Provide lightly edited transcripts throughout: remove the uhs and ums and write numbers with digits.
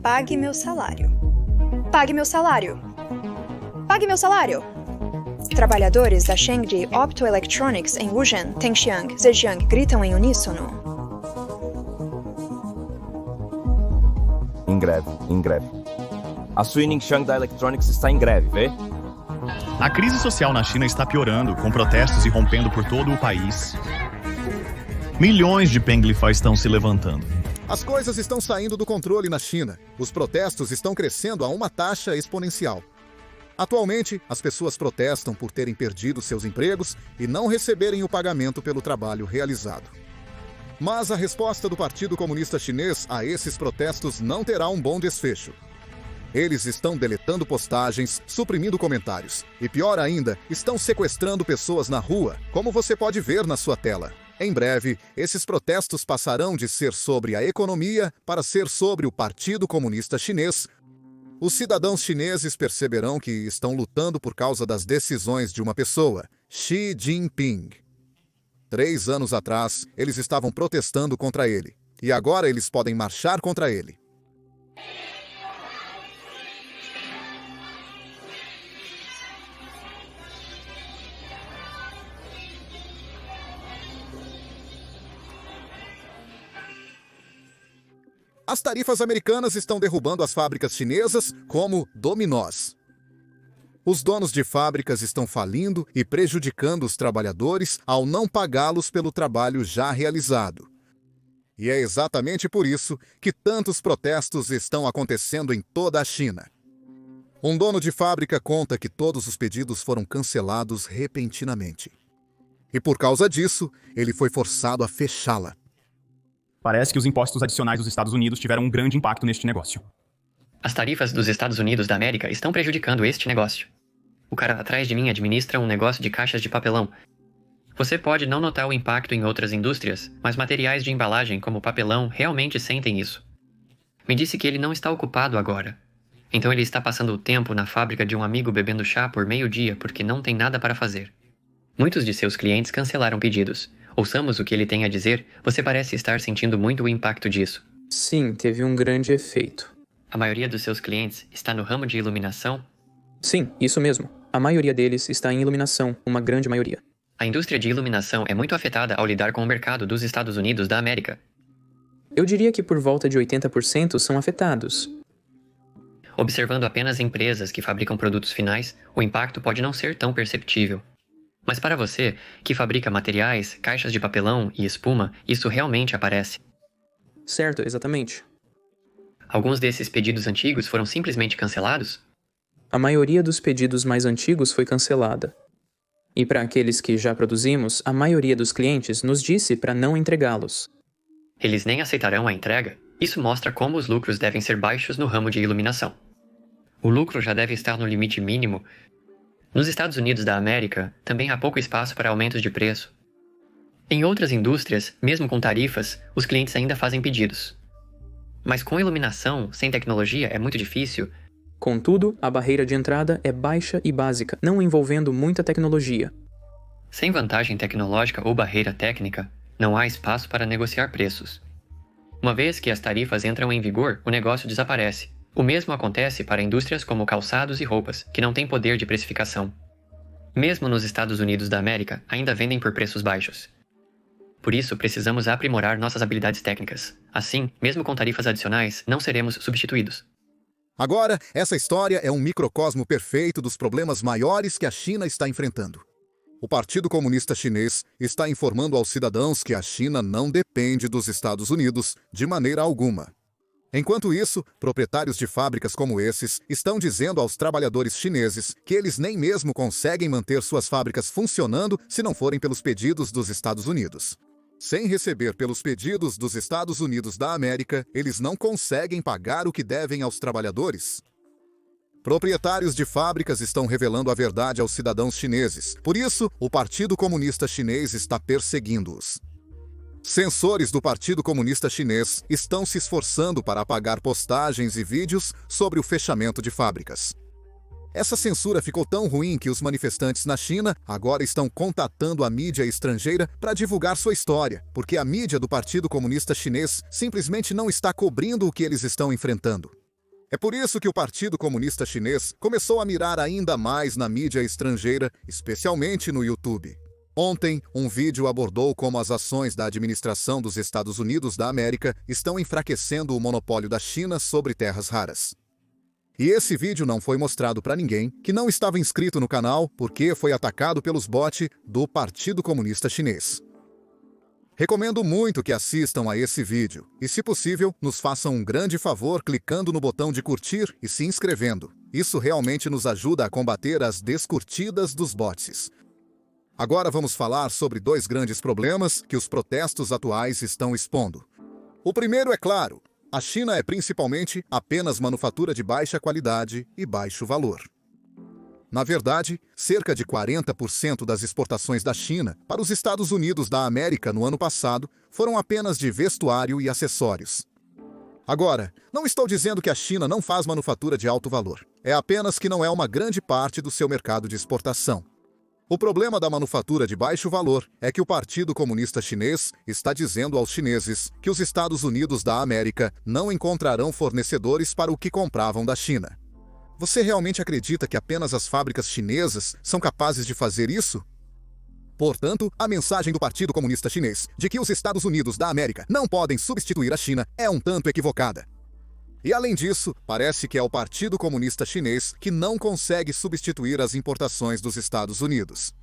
Pague meu salário. Pague meu salário. Pague meu salário. Trabalhadores da Shengji Optoelectronics em Wuzhen, Tengxiang, Zhejiang gritam em uníssono. Em greve, em greve. A Suiningshang da Electronics está em greve, vê? A crise social na China está piorando, com protestos irrompendo por todo o país. Milhões de Penglifa estão se levantando. As coisas estão saindo do controle na China. Os protestos estão crescendo a uma taxa exponencial. Atualmente, as pessoas protestam por terem perdido seus empregos e não receberem o pagamento pelo trabalho realizado. Mas a resposta do Partido Comunista Chinês a esses protestos não terá um bom desfecho. Eles estão deletando postagens, suprimindo comentários e, pior ainda, estão sequestrando pessoas na rua, como você pode ver na sua tela. Em breve, esses protestos passarão de ser sobre a economia para ser sobre o Partido Comunista Chinês. Os cidadãos chineses perceberão que estão lutando por causa das decisões de uma pessoa, Xi Jinping. 3 anos atrás, eles estavam protestando contra ele, e agora eles podem marchar contra ele. As tarifas americanas estão derrubando as fábricas chinesas como dominós. Os donos de fábricas estão falindo e prejudicando os trabalhadores ao não pagá-los pelo trabalho já realizado. E é exatamente por isso que tantos protestos estão acontecendo em toda a China. Um dono de fábrica conta que todos os pedidos foram cancelados repentinamente. E por causa disso, ele foi forçado a fechá-la. Parece que os impostos adicionais dos Estados Unidos tiveram um grande impacto neste negócio. As tarifas dos Estados Unidos da América estão prejudicando este negócio. O cara atrás de mim administra um negócio de caixas de papelão. Você pode não notar o impacto em outras indústrias, mas materiais de embalagem como papelão realmente sentem isso. Me disse que ele não está ocupado agora. Então ele está passando o tempo na fábrica de um amigo bebendo chá por meio-dia porque não tem nada para fazer. Muitos de seus clientes cancelaram pedidos. Ouçamos o que ele tem a dizer. Você parece estar sentindo muito o impacto disso. Sim, teve um grande efeito. A maioria dos seus clientes está no ramo de iluminação? Sim, isso mesmo. A maioria deles está em iluminação, uma grande maioria. A indústria de iluminação é muito afetada ao lidar com o mercado dos Estados Unidos da América. Eu diria que por volta de 80% são afetados. Observando apenas empresas que fabricam produtos finais, o impacto pode não ser tão perceptível. Mas para você, que fabrica materiais, caixas de papelão e espuma, isso realmente aparece. Certo, exatamente. Alguns desses pedidos antigos foram simplesmente cancelados? A maioria dos pedidos mais antigos foi cancelada. E para aqueles que já produzimos, a maioria dos clientes nos disse para não entregá-los. Eles nem aceitarão a entrega? Isso mostra como os lucros devem ser baixos no ramo de iluminação. O lucro já deve estar no limite mínimo. Nos Estados Unidos da América, também há pouco espaço para aumentos de preço. Em outras indústrias, mesmo com tarifas, os clientes ainda fazem pedidos. Mas com iluminação, sem tecnologia, é muito difícil. Contudo, a barreira de entrada é baixa e básica, não envolvendo muita tecnologia. Sem vantagem tecnológica ou barreira técnica, não há espaço para negociar preços. Uma vez que as tarifas entram em vigor, o negócio desaparece. O mesmo acontece para indústrias como calçados e roupas, que não têm poder de precificação. Mesmo nos Estados Unidos da América, ainda vendem por preços baixos. Por isso, precisamos aprimorar nossas habilidades técnicas. Assim, mesmo com tarifas adicionais, não seremos substituídos. Agora, essa história é um microcosmo perfeito dos problemas maiores que a China está enfrentando. O Partido Comunista Chinês está informando aos cidadãos que a China não depende dos Estados Unidos de maneira alguma. Enquanto isso, proprietários de fábricas como esses estão dizendo aos trabalhadores chineses que eles nem mesmo conseguem manter suas fábricas funcionando se não forem pelos pedidos dos Estados Unidos. Sem receber pelos pedidos dos Estados Unidos da América, eles não conseguem pagar o que devem aos trabalhadores. Proprietários de fábricas estão revelando a verdade aos cidadãos chineses. Por isso, o Partido Comunista Chinês está perseguindo-os. Censores do Partido Comunista Chinês estão se esforçando para apagar postagens e vídeos sobre o fechamento de fábricas. Essa censura ficou tão ruim que os manifestantes na China agora estão contatando a mídia estrangeira para divulgar sua história, porque a mídia do Partido Comunista Chinês simplesmente não está cobrindo o que eles estão enfrentando. É por isso que o Partido Comunista Chinês começou a mirar ainda mais na mídia estrangeira, especialmente no YouTube. Ontem, um vídeo abordou como as ações da administração dos Estados Unidos da América estão enfraquecendo o monopólio da China sobre terras raras. E esse vídeo não foi mostrado para ninguém que não estava inscrito no canal porque foi atacado pelos bots do Partido Comunista Chinês. Recomendo muito que assistam a esse vídeo e, se possível, nos façam um grande favor clicando no botão de curtir e se inscrevendo. Isso realmente nos ajuda a combater as descurtidas dos bots. Agora vamos falar sobre dois grandes problemas que os protestos atuais estão expondo. O primeiro é claro, a China é principalmente apenas manufatura de baixa qualidade e baixo valor. Na verdade, cerca de 40% das exportações da China para os Estados Unidos da América no ano passado foram apenas de vestuário e acessórios. Agora, não estou dizendo que a China não faz manufatura de alto valor. É apenas que não é uma grande parte do seu mercado de exportação. O problema da manufatura de baixo valor é que o Partido Comunista Chinês está dizendo aos chineses que os Estados Unidos da América não encontrarão fornecedores para o que compravam da China. Você realmente acredita que apenas as fábricas chinesas são capazes de fazer isso? Portanto, a mensagem do Partido Comunista Chinês de que os Estados Unidos da América não podem substituir a China é um tanto equivocada. E além disso, parece que é o Partido Comunista Chinês que não consegue substituir as importações dos Estados Unidos.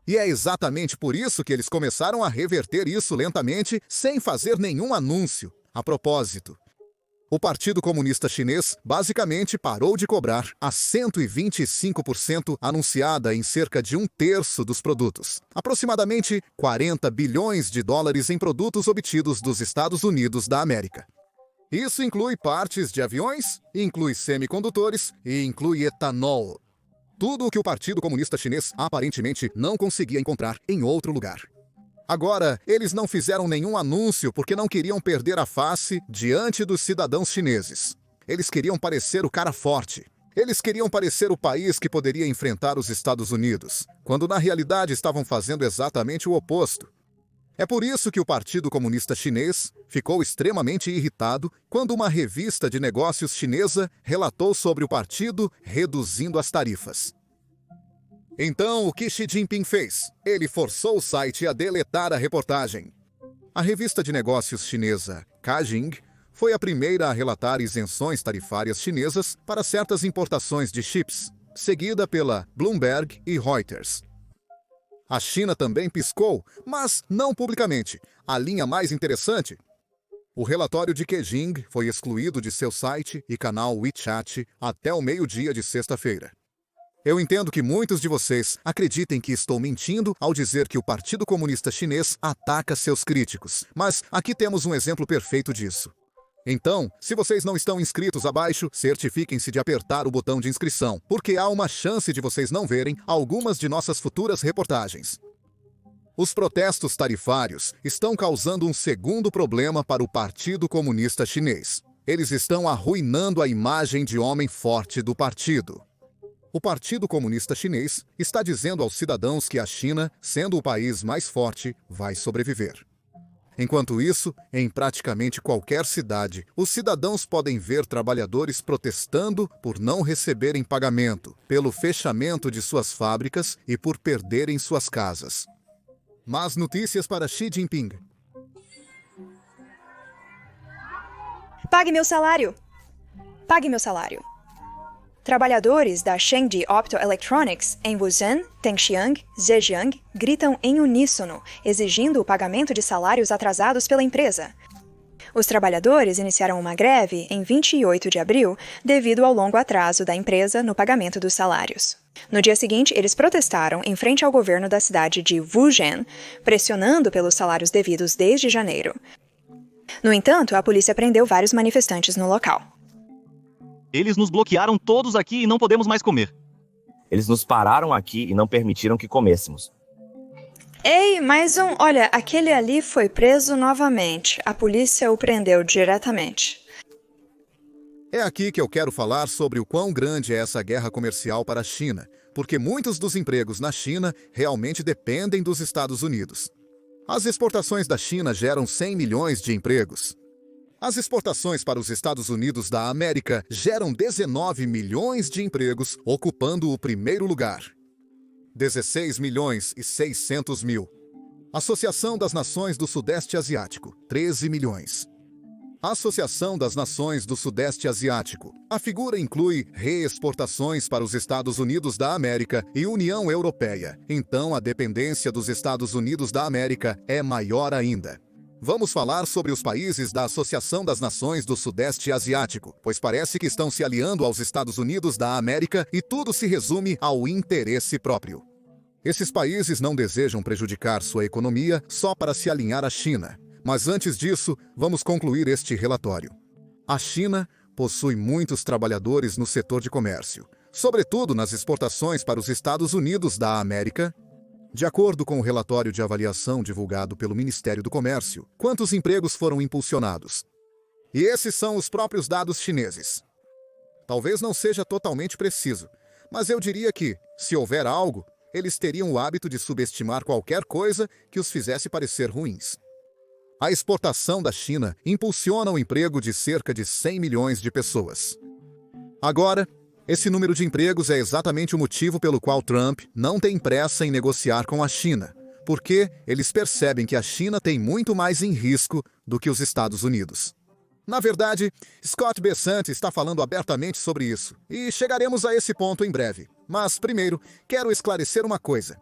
E é exatamente por isso que eles começaram a reverter isso lentamente, sem fazer nenhum anúncio. A propósito, o Partido Comunista Chinês basicamente parou de cobrar a 125% anunciada em cerca de 1/3 dos produtos, aproximadamente 40 bilhões de dólares em produtos obtidos dos Estados Unidos da América. Isso inclui partes de aviões, inclui semicondutores e inclui etanol. Tudo o que o Partido Comunista Chinês aparentemente não conseguia encontrar em outro lugar. Agora, eles não fizeram nenhum anúncio porque não queriam perder a face diante dos cidadãos chineses. Eles queriam parecer o cara forte. Eles queriam parecer o país que poderia enfrentar os Estados Unidos, quando na realidade estavam fazendo exatamente o oposto. É por isso que o Partido Comunista Chinês ficou extremamente irritado quando uma revista de negócios chinesa relatou sobre o partido reduzindo as tarifas. Então, o que Xi Jinping fez? Ele forçou o site a deletar a reportagem. A revista de negócios chinesa Caixin foi a primeira a relatar isenções tarifárias chinesas para certas importações de chips, seguida pela Bloomberg e Reuters. A China também piscou, mas não publicamente. A linha mais interessante: o relatório de Caixin foi excluído de seu site e canal WeChat até o meio-dia de sexta-feira. Eu entendo que muitos de vocês acreditem que estou mentindo ao dizer que o Partido Comunista Chinês ataca seus críticos, mas aqui temos um exemplo perfeito disso. Então, se vocês não estão inscritos abaixo, certifiquem-se de apertar o botão de inscrição, porque há uma chance de vocês não verem algumas de nossas futuras reportagens. Os protestos tarifários estão causando um segundo problema para o Partido Comunista Chinês. Eles estão arruinando a imagem de homem forte do partido. O Partido Comunista Chinês está dizendo aos cidadãos que a China, sendo o país mais forte, vai sobreviver. Enquanto isso, em praticamente qualquer cidade, os cidadãos podem ver trabalhadores protestando por não receberem pagamento, pelo fechamento de suas fábricas e por perderem suas casas. Más notícias para Xi Jinping. Pague meu salário! Pague meu salário! Trabalhadores da Shengji Optoelectronics em Wuzhen, Tengxiang, Zhejiang gritam em uníssono, exigindo o pagamento de salários atrasados pela empresa. Os trabalhadores iniciaram uma greve em 28 de abril devido ao longo atraso da empresa no pagamento dos salários. No dia seguinte, eles protestaram em frente ao governo da cidade de Wuzhen, pressionando pelos salários devidos desde janeiro. No entanto, a polícia prendeu vários manifestantes no local. Eles nos bloquearam todos aqui e não podemos mais comer. Eles nos pararam aqui e não permitiram que comêssemos. Ei, mais um... Olha, aquele ali foi preso novamente. A polícia o prendeu diretamente. É aqui que eu quero falar sobre o quão grande é essa guerra comercial para a China, porque muitos dos empregos na China realmente dependem dos Estados Unidos. As exportações da China geram 100 milhões de empregos. As exportações para os Estados Unidos da América geram 19 milhões de empregos, ocupando o primeiro lugar. 16 milhões e 600 mil. Associação das Nações do Sudeste Asiático, 13 milhões. Associação das Nações do Sudeste Asiático. A figura inclui reexportações para os Estados Unidos da América e União Europeia. Então, a dependência dos Estados Unidos da América é maior ainda. Vamos falar sobre os países da Associação das Nações do Sudeste Asiático, pois parece que estão se aliando aos Estados Unidos da América e tudo se resume ao interesse próprio. Esses países não desejam prejudicar sua economia só para se alinhar à China. Mas antes disso, vamos concluir este relatório. A China possui muitos trabalhadores no setor de comércio, sobretudo nas exportações para os Estados Unidos da América. De acordo com o relatório de avaliação divulgado pelo Ministério do Comércio, quantos empregos foram impulsionados? E esses são os próprios dados chineses. Talvez não seja totalmente preciso, mas eu diria que, se houver algo, eles teriam o hábito de subestimar qualquer coisa que os fizesse parecer ruins. A exportação da China impulsiona o emprego de cerca de 100 milhões de pessoas. Agora, esse número de empregos é exatamente o motivo pelo qual Trump não tem pressa em negociar com a China, porque eles percebem que a China tem muito mais em risco do que os Estados Unidos. Na verdade, Scott Bessent está falando abertamente sobre isso, e chegaremos a esse ponto em breve. Mas, primeiro, quero esclarecer uma coisa.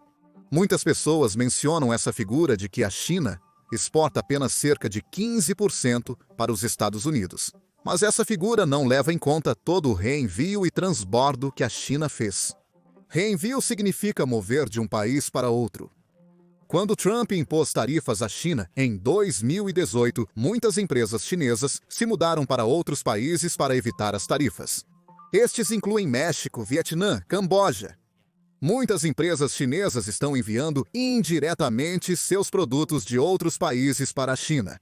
Muitas pessoas mencionam essa figura de que a China exporta apenas cerca de 15% para os Estados Unidos. Mas essa figura não leva em conta todo o reenvio e transbordo que a China fez. Reenvio significa mover de um país para outro. Quando Trump impôs tarifas à China em 2018, muitas empresas chinesas se mudaram para outros países para evitar as tarifas. Estes incluem México, Vietnã, Camboja. Muitas empresas chinesas estão enviando indiretamente seus produtos de outros países para a China.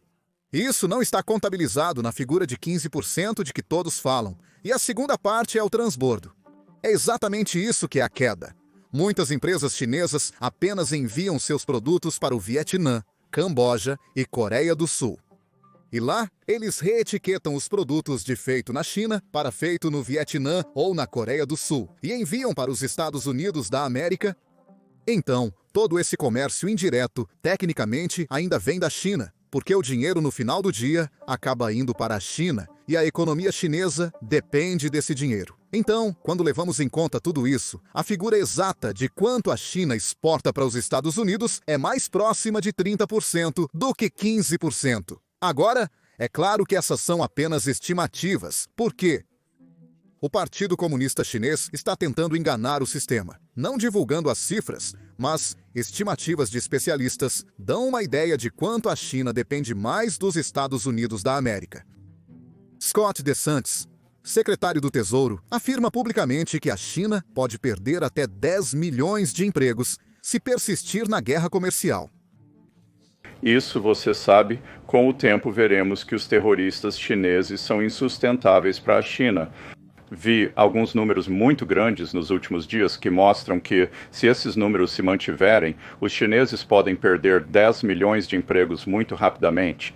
Isso não está contabilizado na figura de 15% de que todos falam, e a segunda parte é o transbordo. É exatamente isso que é a queda. Muitas empresas chinesas apenas enviam seus produtos para o Vietnã, Camboja e Coreia do Sul. E lá, eles reetiquetam os produtos de feito na China para feito no Vietnã ou na Coreia do Sul e enviam para os Estados Unidos da América. Então, todo esse comércio indireto, tecnicamente, ainda vem da China, porque o dinheiro no final do dia acaba indo para a China e a economia chinesa depende desse dinheiro. Então, quando levamos em conta tudo isso, a figura exata de quanto a China exporta para os Estados Unidos é mais próxima de 30% do que 15%. Agora, é claro que essas são apenas estimativas. Por quê? O Partido Comunista Chinês está tentando enganar o sistema, não divulgando as cifras, mas estimativas de especialistas dão uma ideia de quanto a China depende mais dos Estados Unidos da América. Scott DeSantis, secretário do Tesouro, afirma publicamente que a China pode perder até 10 milhões de empregos se persistir na guerra comercial. Isso você sabe, com o tempo veremos que os terroristas chineses são insustentáveis para a China. Vi alguns números muito grandes nos últimos dias que mostram que, se esses números se mantiverem, os chineses podem perder 10 milhões de empregos muito rapidamente.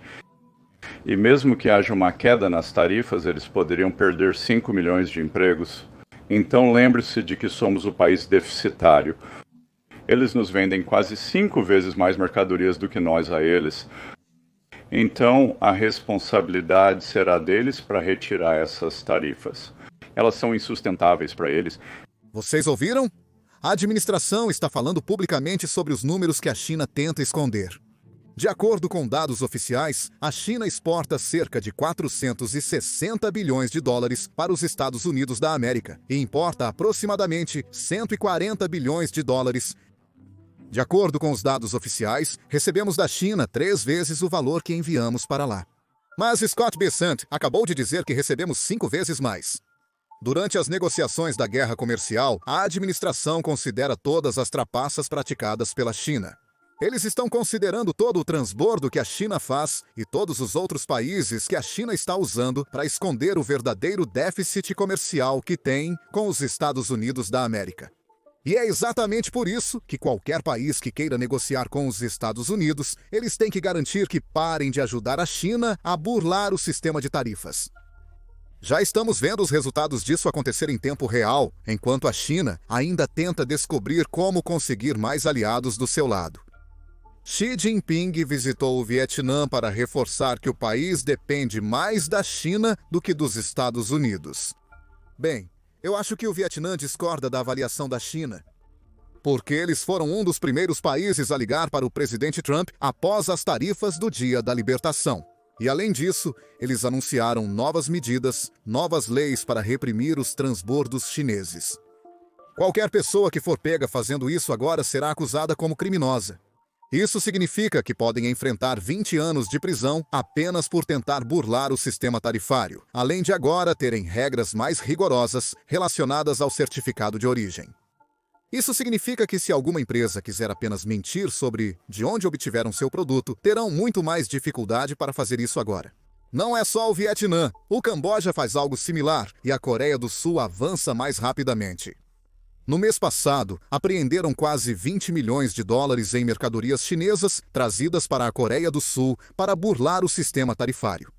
E mesmo que haja uma queda nas tarifas, eles poderiam perder 5 milhões de empregos. Então lembre-se de que somos o país deficitário. Eles nos vendem quase 5 vezes mais mercadorias do que nós a eles. Então, a responsabilidade será deles para retirar essas tarifas. Elas são insustentáveis para eles. Vocês ouviram? A administração está falando publicamente sobre os números que a China tenta esconder. De acordo com dados oficiais, a China exporta cerca de 460 bilhões de dólares para os Estados Unidos da América e importa aproximadamente 140 bilhões de dólares. De acordo com os dados oficiais, recebemos da China 3 vezes o valor que enviamos para lá. Mas Scott Bessent acabou de dizer que recebemos 5 vezes mais. Durante as negociações da guerra comercial, a administração considera todas as trapaças praticadas pela China. Eles estão considerando todo o transbordo que a China faz e todos os outros países que a China está usando para esconder o verdadeiro déficit comercial que tem com os Estados Unidos da América. E é exatamente por isso que qualquer país que queira negociar com os Estados Unidos, eles têm que garantir que parem de ajudar a China a burlar o sistema de tarifas. Já estamos vendo os resultados disso acontecer em tempo real, enquanto a China ainda tenta descobrir como conseguir mais aliados do seu lado. Xi Jinping visitou o Vietnã para reforçar que o país depende mais da China do que dos Estados Unidos. Bem, eu acho que o Vietnã discorda da avaliação da China, porque eles foram um dos primeiros países a ligar para o presidente Trump após as tarifas do Dia da Libertação. E, além disso, eles anunciaram novas medidas, novas leis para reprimir os transbordos chineses. Qualquer pessoa que for pega fazendo isso agora será acusada como criminosa. Isso significa que podem enfrentar 20 anos de prisão apenas por tentar burlar o sistema tarifário, além de agora terem regras mais rigorosas relacionadas ao certificado de origem. Isso significa que se alguma empresa quiser apenas mentir sobre de onde obtiveram seu produto, terão muito mais dificuldade para fazer isso agora. Não é só o Vietnã, o Camboja faz algo similar e a Coreia do Sul avança mais rapidamente. No mês passado, apreenderam quase 20 milhões de dólares em mercadorias chinesas trazidas para a Coreia do Sul para burlar o sistema tarifário.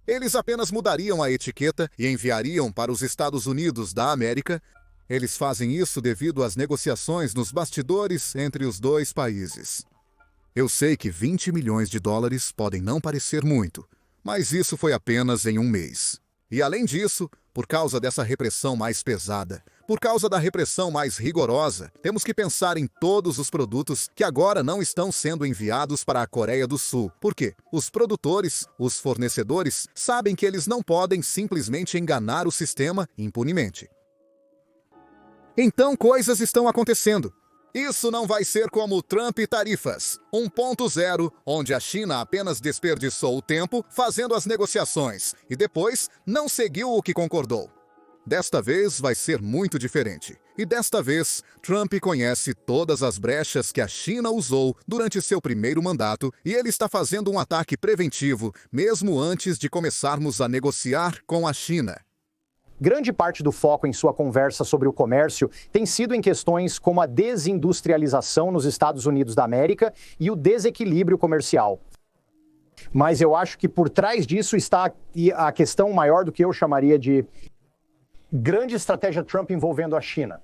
Eles apenas mudariam a etiqueta e enviariam para os Estados Unidos da América. Eles fazem isso devido às negociações nos bastidores entre os dois países. Eu sei que 20 milhões de dólares podem não parecer muito, mas isso foi apenas em um mês. E além disso, por causa dessa repressão mais pesada, por causa da repressão mais rigorosa, temos que pensar em todos os produtos que agora não estão sendo enviados para a Coreia do Sul. Por quê? Os produtores, os fornecedores, sabem que eles não podem simplesmente enganar o sistema impunemente. Então coisas estão acontecendo. Isso não vai ser como Trump e tarifas 1.0, onde a China apenas desperdiçou o tempo fazendo as negociações e depois não seguiu o que concordou. Desta vez vai ser muito diferente. E desta vez, Trump conhece todas as brechas que a China usou durante seu primeiro mandato e ele está fazendo um ataque preventivo, mesmo antes de começarmos a negociar com a China. Grande parte do foco em sua conversa sobre o comércio tem sido em questões como a desindustrialização nos Estados Unidos da América e o desequilíbrio comercial. Mas eu acho que por trás disso está a questão maior do que eu chamaria de grande estratégia Trump envolvendo a China.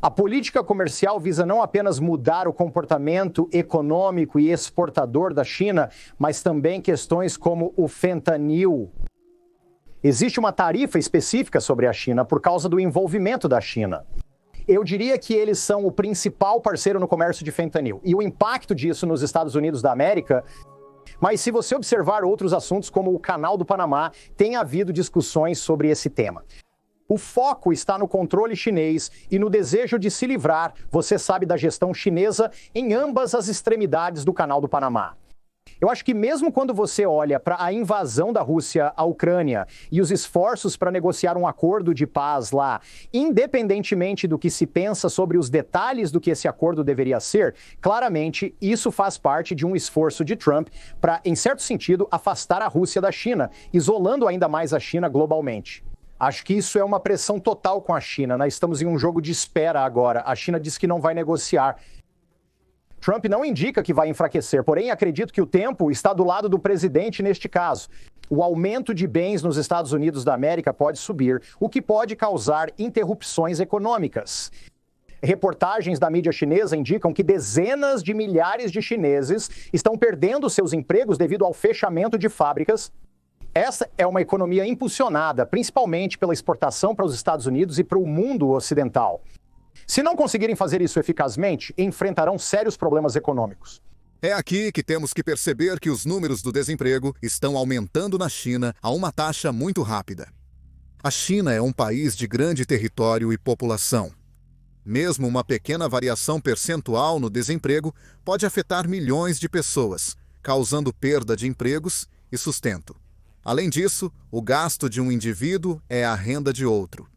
A política comercial visa não apenas mudar o comportamento econômico e exportador da China, mas também questões como o fentanil. Existe uma tarifa específica sobre a China por causa do envolvimento da China. Eu diria que eles são o principal parceiro no comércio de fentanil e o impacto disso nos Estados Unidos da América. Mas se você observar outros assuntos como o Canal do Panamá, tem havido discussões sobre esse tema. O foco está no controle chinês e no desejo de se livrar, você sabe, da gestão chinesa em ambas as extremidades do Canal do Panamá. Eu acho que mesmo quando você olha para a invasão da Rússia à Ucrânia e os esforços para negociar um acordo de paz lá, independentemente do que se pensa sobre os detalhes do que esse acordo deveria ser, claramente isso faz parte de um esforço de Trump para, em certo sentido, afastar a Rússia da China, isolando ainda mais a China globalmente. Acho que isso é uma pressão total com a China, né? Estamos em um jogo de espera agora. A China diz que não vai negociar. Trump não indica que vai enfraquecer, porém acredito que o tempo está do lado do presidente neste caso. O aumento de bens nos Estados Unidos da América pode subir, o que pode causar interrupções econômicas. Reportagens da mídia chinesa indicam que dezenas de milhares de chineses estão perdendo seus empregos devido ao fechamento de fábricas. Essa é uma economia impulsionada, principalmente pela exportação para os Estados Unidos e para o mundo ocidental. Se não conseguirem fazer isso eficazmente, enfrentarão sérios problemas econômicos. É aqui que temos que perceber que os números do desemprego estão aumentando na China a uma taxa muito rápida. A China é um país de grande território e população. Mesmo uma pequena variação percentual no desemprego pode afetar milhões de pessoas, causando perda de empregos e sustento. Além disso, o gasto de um indivíduo é a renda de outro.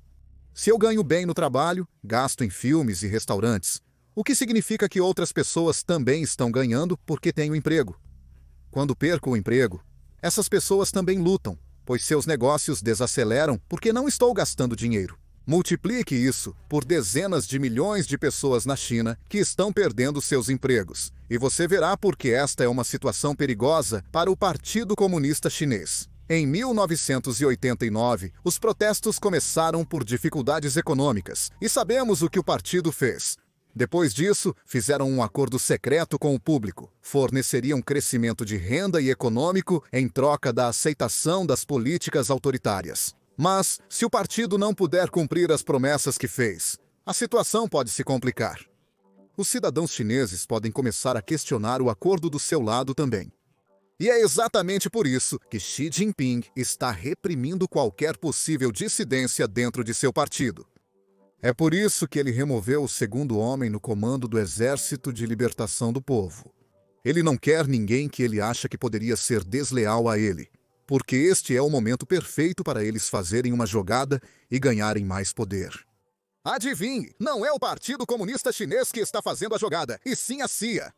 Se eu ganho bem no trabalho, gasto em filmes e restaurantes, o que significa que outras pessoas também estão ganhando porque tenho emprego. Quando perco o emprego, essas pessoas também lutam, pois seus negócios desaceleram porque não estou gastando dinheiro. Multiplique isso por dezenas de milhões de pessoas na China que estão perdendo seus empregos, e você verá por que esta é uma situação perigosa para o Partido Comunista Chinês. Em 1989, os protestos começaram por dificuldades econômicas, e sabemos o que o partido fez. Depois disso, fizeram um acordo secreto com o público. Forneceriam crescimento de renda e econômico em troca da aceitação das políticas autoritárias. Mas, se o partido não puder cumprir as promessas que fez, a situação pode se complicar. Os cidadãos chineses podem começar a questionar o acordo do seu lado também. E é exatamente por isso que Xi Jinping está reprimindo qualquer possível dissidência dentro de seu partido. É por isso que ele removeu o segundo homem no comando do Exército de Libertação do Povo. Ele não quer ninguém que ele acha que poderia ser desleal a ele, porque este é o momento perfeito para eles fazerem uma jogada e ganharem mais poder. Adivinhe, não é o Partido Comunista Chinês que está fazendo a jogada, e sim a CIA.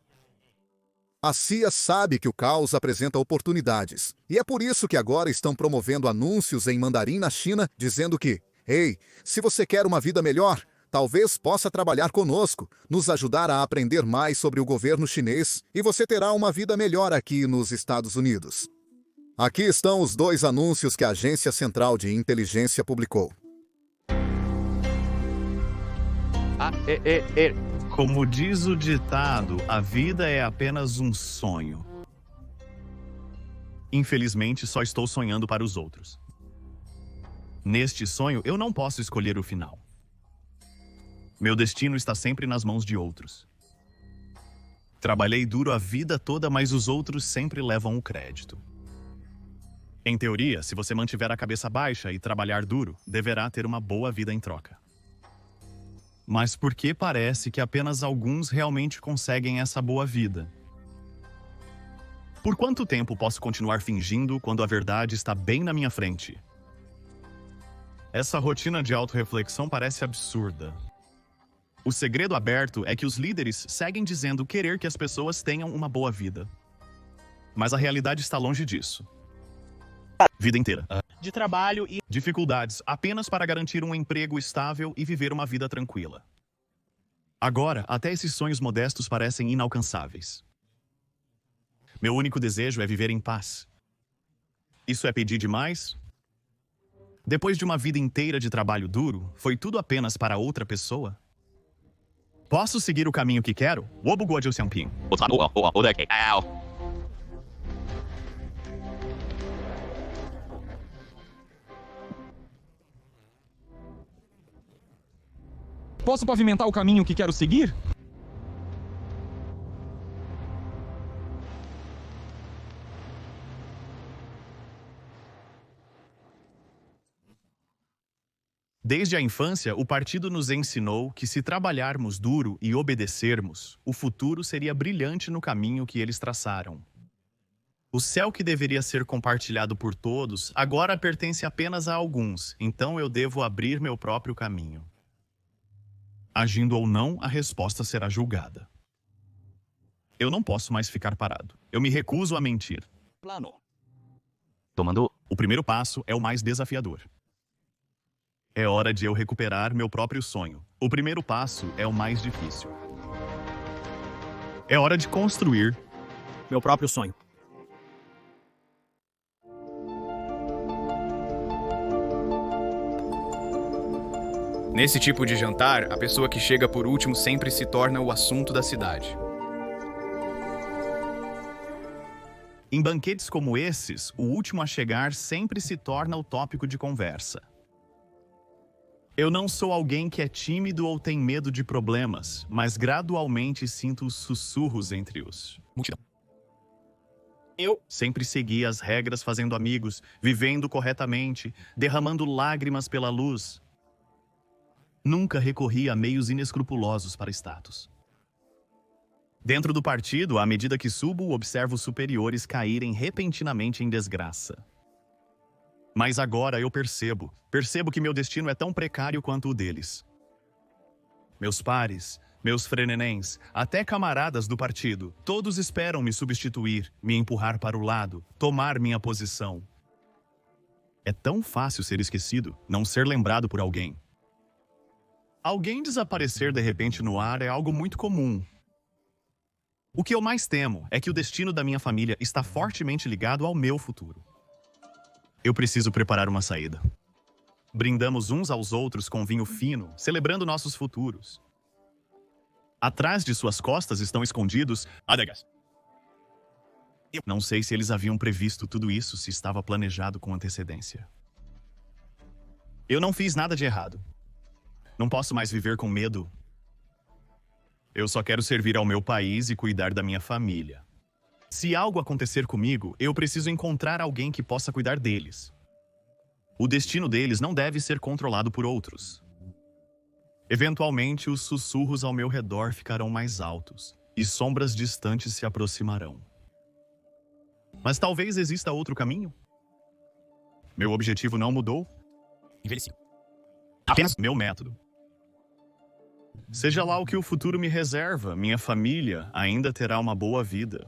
A CIA sabe que o caos apresenta oportunidades, e é por isso que agora estão promovendo anúncios em mandarim na China, dizendo que, ei, se você quer uma vida melhor, talvez possa trabalhar conosco, nos ajudar a aprender mais sobre o governo chinês, e você terá uma vida melhor aqui nos Estados Unidos. Aqui estão os 2 anúncios que a Agência Central de Inteligência publicou. Como diz o ditado, a vida é apenas um sonho. Infelizmente, só estou sonhando para os outros. Neste sonho, eu não posso escolher o final. Meu destino está sempre nas mãos de outros. Trabalhei duro a vida toda, mas os outros sempre levam o crédito. Em teoria, se você mantiver a cabeça baixa e trabalhar duro, deverá ter uma boa vida em troca. Mas por que parece que apenas alguns realmente conseguem essa boa vida? Por quanto tempo posso continuar fingindo quando a verdade está bem na minha frente? Essa rotina de autorreflexão parece absurda. O segredo aberto é que os líderes seguem dizendo querer que as pessoas tenham uma boa vida. Mas a realidade está longe disso. Vida inteira. De trabalho e Dificuldades apenas para garantir um emprego estável e viver uma vida tranquila. Agora, até esses sonhos modestos parecem inalcançáveis. Meu único desejo é viver em paz. Isso é pedir demais? Depois de uma vida inteira de trabalho duro, foi tudo apenas para outra pessoa? Posso seguir o caminho que quero? Posso pavimentar o caminho que quero seguir? Desde a infância, o partido nos ensinou que se trabalharmos duro e obedecermos, o futuro seria brilhante no caminho que eles traçaram. O céu que deveria ser compartilhado por todos, agora pertence apenas a alguns, então eu devo abrir meu próprio caminho. Agindo ou não, a resposta será julgada. Eu não posso mais ficar parado. Eu me recuso a mentir. plano. O primeiro passo é o mais desafiador. É hora de eu recuperar meu próprio sonho. O primeiro passo é o mais difícil. É hora de construir Meu próprio sonho. Nesse tipo de jantar, a pessoa que chega por último sempre se torna o assunto da cidade. Em banquetes como esses, o último a chegar sempre se torna o tópico de conversa. Eu não sou alguém que é tímido ou tem medo de problemas, mas gradualmente sinto os sussurros entre os multidão. Eu sempre segui as regras fazendo amigos, vivendo corretamente, derramando lágrimas pela luz. Nunca recorri a meios inescrupulosos para status. Dentro do partido, à medida que subo, observo os superiores caírem repentinamente em desgraça. Mas agora eu percebo que meu destino é tão precário quanto o deles. Meus pares, meus frenenéns, até camaradas do partido, todos esperam me substituir, me empurrar para o lado, tomar minha posição. É tão fácil ser esquecido, não ser lembrado por alguém. Alguém desaparecer de repente no ar é algo muito comum. O que eu mais temo é que o destino da minha família está fortemente ligado ao meu futuro. Eu preciso preparar uma saída. Brindamos uns aos outros com vinho fino, celebrando nossos futuros. Atrás de suas costas estão escondidos adagas. Eu não sei se eles haviam previsto tudo isso, se estava planejado com antecedência. Eu não fiz nada de errado. Não posso mais viver com medo. Eu só quero servir ao meu país e cuidar da minha família. Se algo acontecer comigo, eu preciso encontrar alguém que possa cuidar deles. O destino deles não deve ser controlado por outros. Eventualmente, os sussurros ao meu redor ficarão mais altos e sombras distantes se aproximarão. Mas talvez exista outro caminho? Meu objetivo não mudou? Envelheci. Apenas meu método. Seja lá o que o futuro me reserva, minha família ainda terá uma boa vida.